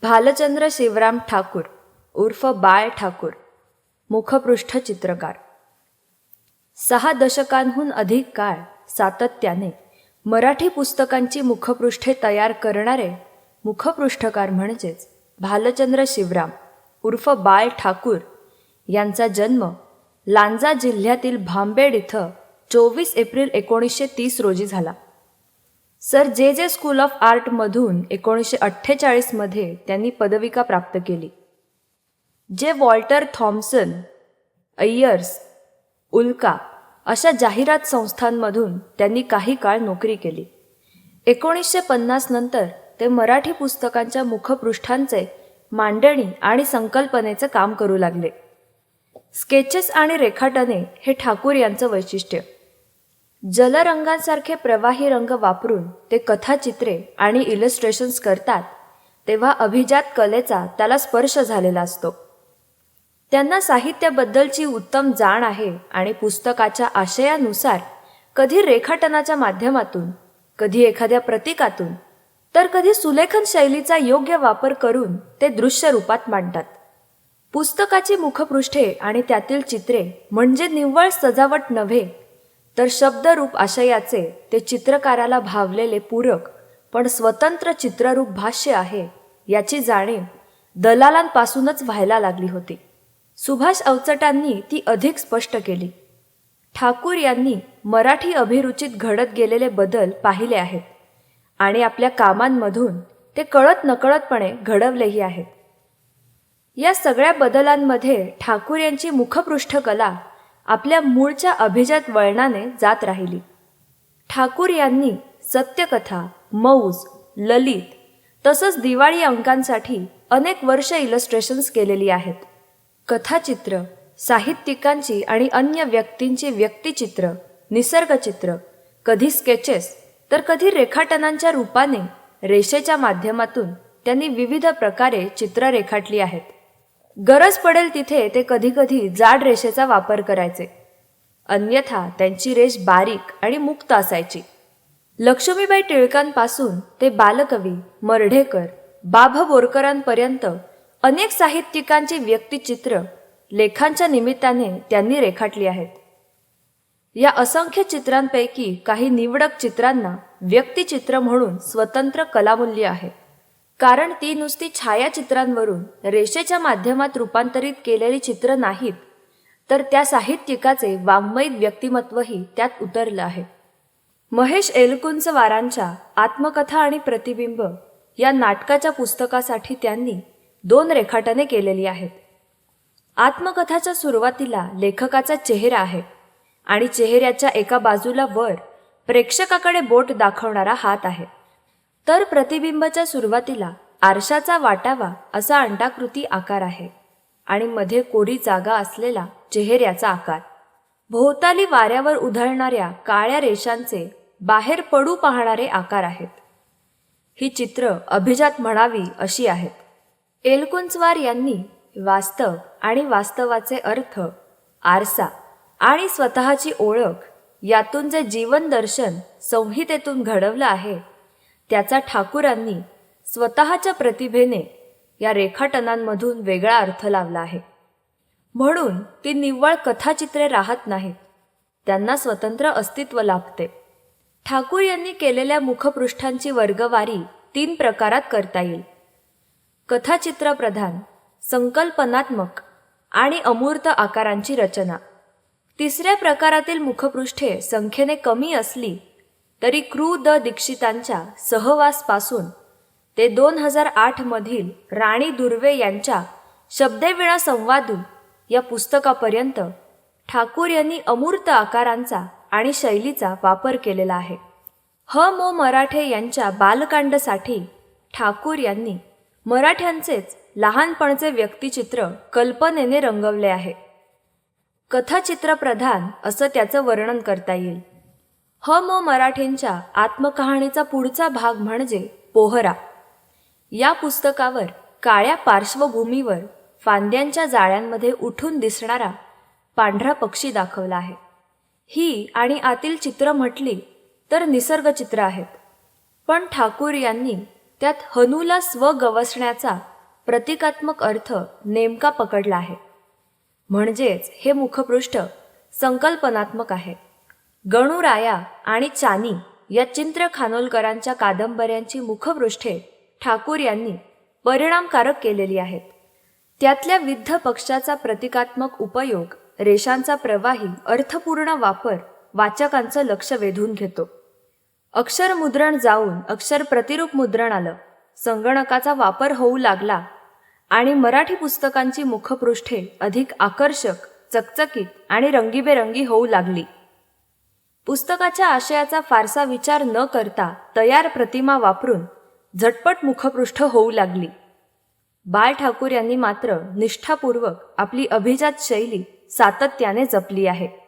भालचंद्र शिवराम ठाकूर उर्फ बाळ ठाकूर, मुखपृष्ठ चित्रकार. 6 दशकांहून अधिक काळ सातत्याने मराठी पुस्तकांची मुखपृष्ठे तयार करणारे मुखपृष्ठकार म्हणजेच भालचंद्र शिवराम उर्फ बाळ ठाकूर यांचा जन्म लांजा जिल्ह्यातील भांबेड इथं 24 एप्रिल 1930 रोजी झाला. सर जे स्कूल ऑफ आर्टमधून 1948 मध्ये त्यांनी पदविका प्राप्त केली. जे वॉल्टर थॉम्सन, अय्यर्स, उल्का अशा जाहिरात संस्थांमधून त्यांनी काही काळ नोकरी केली. 1950 नंतर ते मराठी पुस्तकांच्या मुखपृष्ठांचे मांडणी आणि संकल्पनेचं काम करू लागले. स्केचेस आणि रेखाटने हे ठाकूर यांचं वैशिष्ट्य. जलरंगांसारखे प्रवाही रंग वापरून ते कथाचित्रे आणि इलस्ट्रेशन्स करतात तेव्हा अभिजात कलेचा त्याला स्पर्श झालेला असतो. त्यांना साहित्याबद्दलची उत्तम जाण आहे आणि पुस्तकाच्या आशयानुसार कधी रेखाटनाच्या माध्यमातून, कधी एखाद्या प्रतीकातून, तर कधी सुलेखन शैलीचा योग्य वापर करून ते दृश्य रूपात मांडतात. पुस्तकाची मुखपृष्ठे आणि त्यातील चित्रे म्हणजे निव्वळ सजावट नव्हे, तर शब्दरूप आशयाचे ते चित्रकाराला भावलेले पूरक पण स्वतंत्र चित्ररूप भाष्य आहे याची जाणीव दलालांपासूनच व्हायला लागली होती. सुभाष अवचटांनी ती अधिक स्पष्ट केली. ठाकूर यांनी मराठी अभिरुचीत घडत गेलेले बदल पाहिले आहेत आणि आपल्या कामांमधून ते कळत नकळतपणे घडवलेही आहेत. या सगळ्या बदलांमध्ये ठाकूर यांची मुखपृष्ठ कला आपल्या मूळच्या अभिजात वळणाने जात राहिली. ठाकूर यांनी सत्यकथा, मौज, ललित तसंच दिवाळी अंकांसाठी अनेक वर्ष इलस्ट्रेशन्स केलेली आहेत. कथाचित्र, साहित्यिकांची आणि अन्य व्यक्तींची व्यक्तिचित्र, निसर्गचित्र, कधी स्केचेस तर कधी रेखाटनांच्या रूपाने रेषेच्या माध्यमातून त्यांनी विविध प्रकारे चित्र रेखाटली आहेत. गरज पडेल तिथे ते कधीकधी जाड रेषेचा वापर करायचे, अन्यथा त्यांची रेष बारीक आणि मुक्त असायची. लक्ष्मीबाई टिळकांपासून ते बालकवी, मर्ढेकर, बाभ बोरकरांपर्यंत अनेक साहित्यिकांची व्यक्तिचित्र लेखांच्या निमित्ताने त्यांनी रेखाटली आहेत. या असंख्य चित्रांपैकी काही निवडक चित्रांना व्यक्तिचित्र म्हणून स्वतंत्र कलामूल्य आहे, कारण ती नुसती छायाचित्रांवरून रेषेच्या माध्यमात रूपांतरित केलेली चित्र नाहीत, तर त्या साहित्यिकाचे वाङ्मयिक व्यक्तिमत्वही त्यात उतरलं आहे. महेश एलकुंचवारांच्या आत्मकथा आणि प्रतिबिंब या नाटकाच्या पुस्तकासाठी त्यांनी 2 रेखाटने केलेली आहेत. आत्मकथाच्या सुरुवातीला लेखकाचा चेहरा आहे आणि चेहऱ्याच्या एका बाजूला वर प्रेक्षकाकडे बोट दाखवणारा हात आहे, तर प्रतिबिंबाच्या सुरुवातीला आरशाचा वाटावा असा अंडाकृती आकार आहे आणि मध्ये कोरी जागा असलेला चेहऱ्याचा आकार. भोवताली वाऱ्यावर उधळणाऱ्या काळ्या रेषांचे बाहेर पडू पाहणारे आकार आहेत. ही चित्र अभिजात म्हणावी अशी आहेत. एलकुंचवार यांनी वास्तव आणि वास्तवाचे अर्थ, आरसा आणि स्वतःची ओळख यातून जे जीवन दर्शन संहितेतून घडवलं आहे त्याचा ठाकूरांनी स्वतःच्या प्रतिभेने या रेखाटनांमधून वेगळा अर्थ लावला आहे. म्हणून ती निव्वळ कथाचित्रे राहत नाहीत, त्यांना स्वतंत्र अस्तित्व लाभते. ठाकूर यांनी केलेल्या मुखपृष्ठांची वर्गवारी 3 प्रकारात करता येईल: कथाचित्र प्रधान, संकल्पनात्मक आणि अमूर्त आकारांची रचना. 3ऱ्या प्रकारातील मुखपृष्ठे संख्येने कमी असली तरी कृ. द. दीक्षितांच्या सहवासपासून ते 2008 मधील राणी दुर्वे यांच्या शब्देवीणा संवादू या पुस्तकापर्यंत ठाकूर यांनी अमूर्त आकारांचा आणि शैलीचा वापर केलेला आहे. मो. मराठे यांच्या बालकांडसाठी ठाकूर यांनी मराठ्यांचेच लहानपणचे व्यक्तिचित्र कल्पनेने रंगवले आहे. कथाचित्र प्रधान असं त्याचं वर्णन करता येईल. मो. मराठेंच्या आत्मकहाणीचा पुढचा भाग म्हणजे पोहरा. या पुस्तकावर काळ्या पार्श्वभूमीवर फांद्यांच्या जाळ्यांमध्ये उठून दिसणारा पांढरा पक्षी दाखवला आहे. ही आणि आतील चित्र म्हटली तर निसर्गचित्र आहेत, पण ठाकूर यांनी त्यात हनूला स्व गवसण्याचा प्रतिकात्मक अर्थ नेमका पकडला आहे. म्हणजेच हे मुखपृष्ठ संकल्पनात्मक आहे. गणूराया आणि चानी या चिंत्र खानोलकरांच्या कादंबऱ्यांची मुखपृष्ठे ठाकूर यांनी परिणामकारक केलेली आहेत. त्यातल्या विद्ध पक्षाचा प्रतिकात्मक उपयोग, रेषांचा प्रवाही अर्थपूर्ण वापर वाचकांचं लक्ष वेधून घेतो. अक्षरमुद्रण जाऊन अक्षर प्रतिरूप मुद्रण आलं, संगणकाचा वापर होऊ लागला आणि मराठी पुस्तकांची मुखपृष्ठे अधिक आकर्षक, चकचकीत आणि रंगीबेरंगी होऊ लागली. पुस्तकाच्या आशयाचा फारसा विचार न करता तयार प्रतिमा वापरून झटपट मुखपृष्ठ होऊ लागली. बाळ ठाकूर यांनी मात्र निष्ठापूर्वक आपली अभिजात शैली सातत्याने जपली आहे.